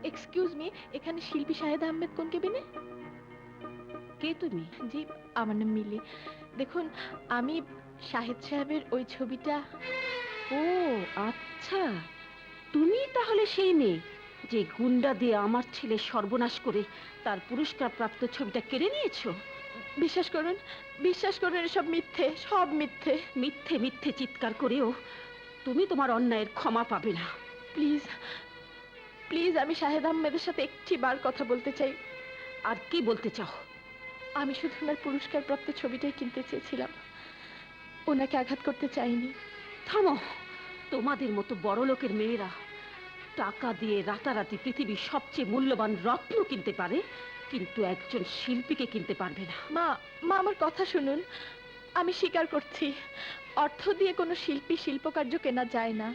Excuse me, এখানে শিল্পী শাহেদ আহমেদ কোন কেবিনে? কে তুমি? জি, আমার নাম মিলি। দেখুন, আমি শাহেদ সাহেবের ওই ছবিটা। ও আচ্ছা, তুমি তাহলে সেই মেয়ে যে গুন্ডা দিয়ে আমার ছেলে সর্বনাশ করে তার পুরস্কার প্রাপ্ত ছবিটা কেড়ে নিয়েছো। বিশ্বাস করুন, বিশ্বাস করুন, এসব মিথ্যে, সব মিথ্যে। মিথ্যে মিথ্যে চিৎকার করেও তুমি তোমার অন্যায়ের ক্ষমা পাবে না। প্লিজ প্লিজ, আমি শাহেদ আহমেদের সাথে একটি বার কথা বলতে চাই। আর কি বলতে চাও? আমি শুধু ওনার পুরস্কার প্রাপ্ত ছবিটাই কিনতে চেয়েছিলাম, ওনাকে আঘাত করতে চাইনি। থামো, তোমাদের মতো বড় লোকের মেয়েরা টাকা দিয়ে রাতারাতি পৃথিবীর সবচেয়ে মূল্যবান রত্ন কিনতে পারে, কিন্তু একজন শিল্পীকে কিনতে পারবে না। মা, মা আমার কথা শুনুন। আমি স্বীকার করছি, অর্থ দিয়ে কোনো শিল্পী শিল্পকার্য কেনা যায় না,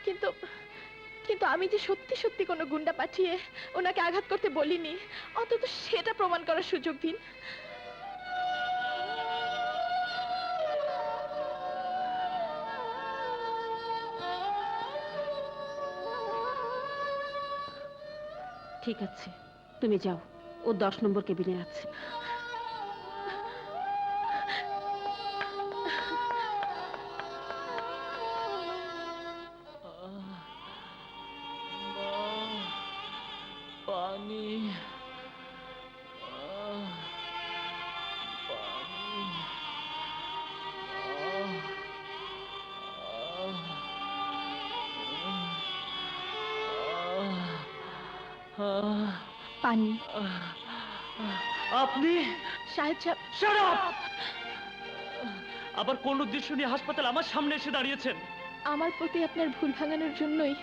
কিন্তু কিন্তু আমি যে সত্যি সত্যি কোনো গুন্ডা পাঠিয়ে ওনাকে আঘাত করতে বলিনি, অন্তত সেটা প্রমাণ করার সুযোগ দিন। ঠিক আছে, তুমি যাও, ও 10 নম্বর কেবিনে আছে। পানি, পানি। আপনি? শাহেদ সাহেব। Shut up! আবার কোন উদ্দেশ্য নিয়ে হাসপাতাল আমার সামনে এসে দাঁড়িয়েছেন? আমার প্রতি আপনার ভুল ভাঙানোর জন্যই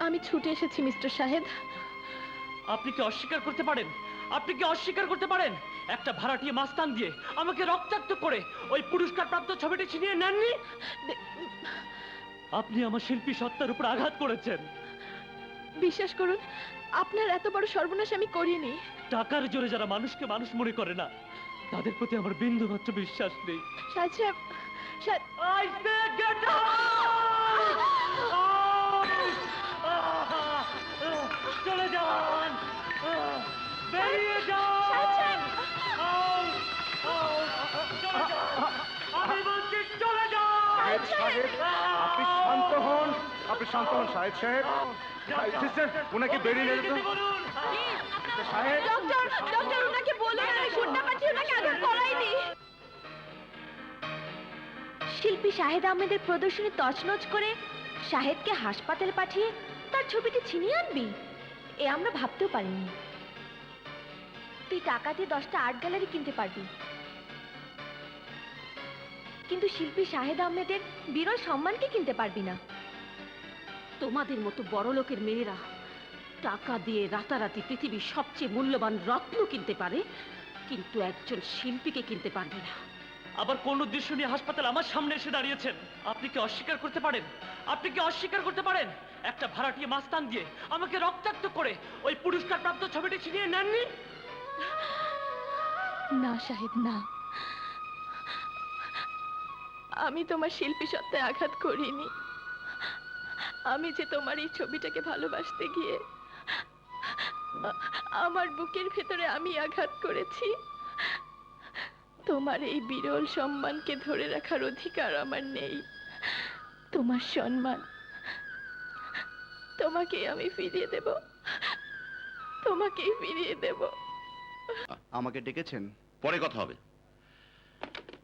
আমি ছুটে এসেছি মিস্টার শাহেদ। আপনি কি অস্বীকার করতে পারেন? আপনি কি অস্বীকার করতে পারেন একটা ভাড়াটিয়া মাস্তান দিয়ে আমাকে রক্তাক্ত করে ওই পুরস্কার প্রাপ্ত ছবিটি ছিনিয়ে নেননি? আপনি আমার শিল্পী সত্তার উপর আঘাত করেছেন। বিশ্বাস করুন, আপনার এত বড় সর্বনাশ আমি করিনি। টাকার জোরে যারা মানুষকে মানুষ মনে করে না, তাদের প্রতি আমার বিন্দুমাত্র বিশ্বাস নেই। শাহেদ সাহেব, Shahed. I said get out! চলে যান, বেরিয়ে যান। চলে যান, আমি বলছি চলে যান। আপনি শান্ত হন, আপনি শান্ত হন সাহেব সাহেব। সিস্টার, ওনাকে বেরিয়ে নিয়ে যেতে বলুন। সাহেব। ডক্টর, ডক্টর, ওনাকে বলুন আমি গুন্ডা পাঠিয়ে ওনাকে আঘাত করাইনি। শিল্পী শাহেদ আহমেদের প্রদর্শনী তছনছ করে শাহেদকে হাসপাতালে পাঠিয়ে তার ছবিটি ছিনিয়ে আনবি, এ আমরা ভাবতেও পারিনি। তুই টাকা দিয়ে 10টা আর্ট গ্যালারি কিনতে পারবি, কিন্তু শিল্পী শাহেদ আহমেদের বিরল সম্মানকে কিনতে পারবি না। তোমাদের মতো বড় লোকের মেয়েরা টাকা দিয়ে রাতারাতি পৃথিবীর সবচেয়ে মূল্যবান রত্ন কিনতে পারে, কিন্তু একজন শিল্পীকে কিনতে পারবে না। আবার কোন উদ্দেশ্য নিয়ে হাসপাতাল আমার সামনে এসে দাঁড়িয়েছেন? আপনি কি অস্বীকার করতে পারেন? আপনি কি অস্বীকার করতে পারেন একটা ভাড়াটিয়া মাস্তান দিয়ে আমাকে রক্তাক্ত করে ওই পুরস্কার প্রাপ্ত ছবিটি ছিনিয়ে নেননি? না শাহেদ, না, আমি তোমার শিল্পী সত্তায় আঘাত করিনি। আমি যে তোমার এই ছবিটাকে ভালোবাসতে গিয়ে আমার বুকের ভেতরে আমি আঘাত করেছি। তোমার এই বিরল সম্মানকে ধরে রাখার অধিকার আমার নেই। তোমার সম্মান তোমাকে আমি ফিরিয়ে দেব, তোমাকেই ফিরিয়ে দেব। আমাকে ডেকেছেন? পরে কথা হবে।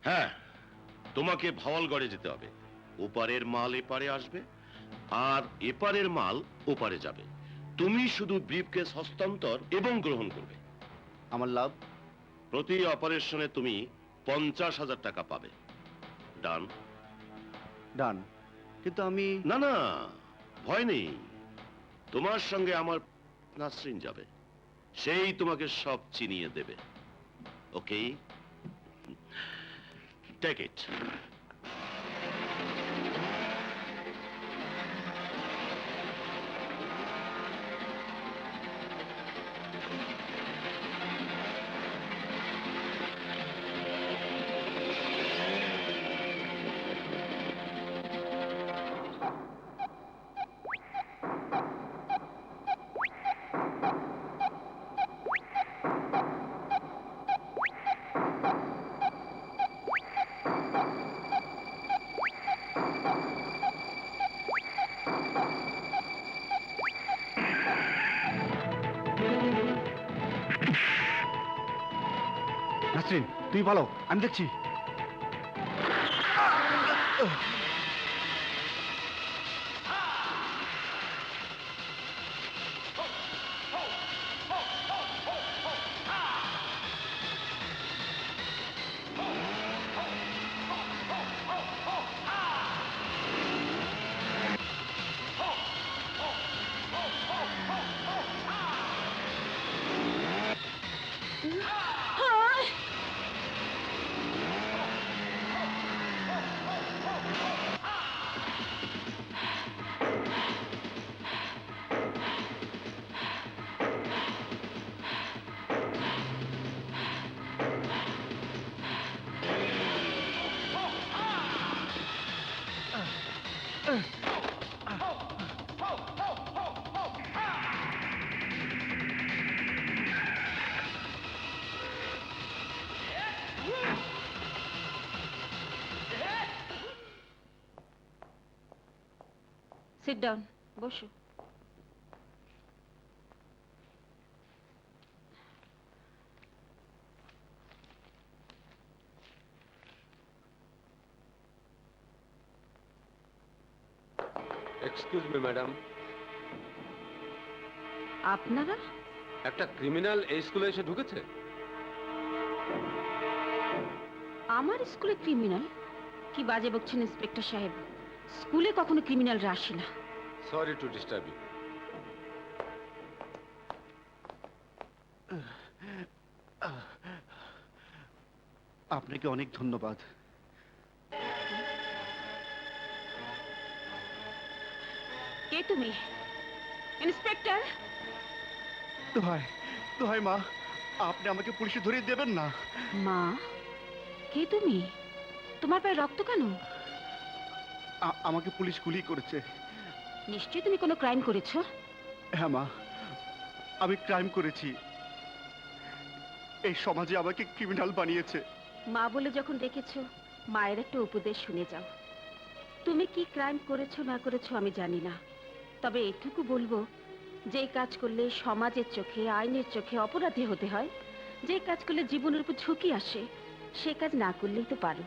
হ্যাঁ, তোমাকে ভাওয়ালগড়ে যেতে হবে। ওপারের মাল এপারে আসবে আর এপারের মাল ওপারে যাবে। তুমি শুধু ব্রিফকেস হস্তান্তর এবং গ্রহণ করবে। আমার লাভ? প্রতি অপারেশনে তুমি 50,000 টাকা পাবে। ডান? ডান। কিন্তু আমি... না না, ভয় নেই। তোমার সঙ্গে আমার নাসরিন যাবে, সেই তোমাকে সব চিনিয়ে দেবে। ওকে, টেক ইট। নাসরিন তুই বলো, আমি দেখছি। সিট ডাউন, বসো। এক্সকিউজ মি ম্যাডাম, আপনারা? একটা ক্রিমিনাল এই স্কুলে এসে ঢুকেছে। আমার স্কুলে ক্রিমিনাল? কি বাজে বকছেন ইন্সপেক্টর সাহেব, স্কুলে কখনো ক্রিমিনালরা আসে না। Sorry to disturb you. আপনাকে অনেক ধন্যবাদ। কে তুমি? ইন্সপেক্টর? দোহাই দোহাই মা, আপনি আমাকে পুলিশে ধরিয়ে দেবেন না। মা, কে তুমি? তোমার পায়ে রক্ত কেন? আমাকে পুলিশ গুলি করেছে। নিশ্চয়ই তুমি কোনো ক্রাইম করেছো। হ্যাঁ মা, আমি ক্রাইম করেছি। এই সমাজে আমাকে ক্রিমিনাল বানিয়েছে। মা বলে যখন ডেকেছো, মায়ের একটা উপদেশ শুনে যাও। তুমি কি ক্রাইম করেছো না করেছো আমি জানি না, তবে এটুকু বলবো, যে কাজ করলে সমাজের চোখে, আইনের চোখে অপরাধী হতে হয়, যে কাজ করলে জীবনের উপর ঝুঁকি আসে, সে কাজ না করলেই তো পারো।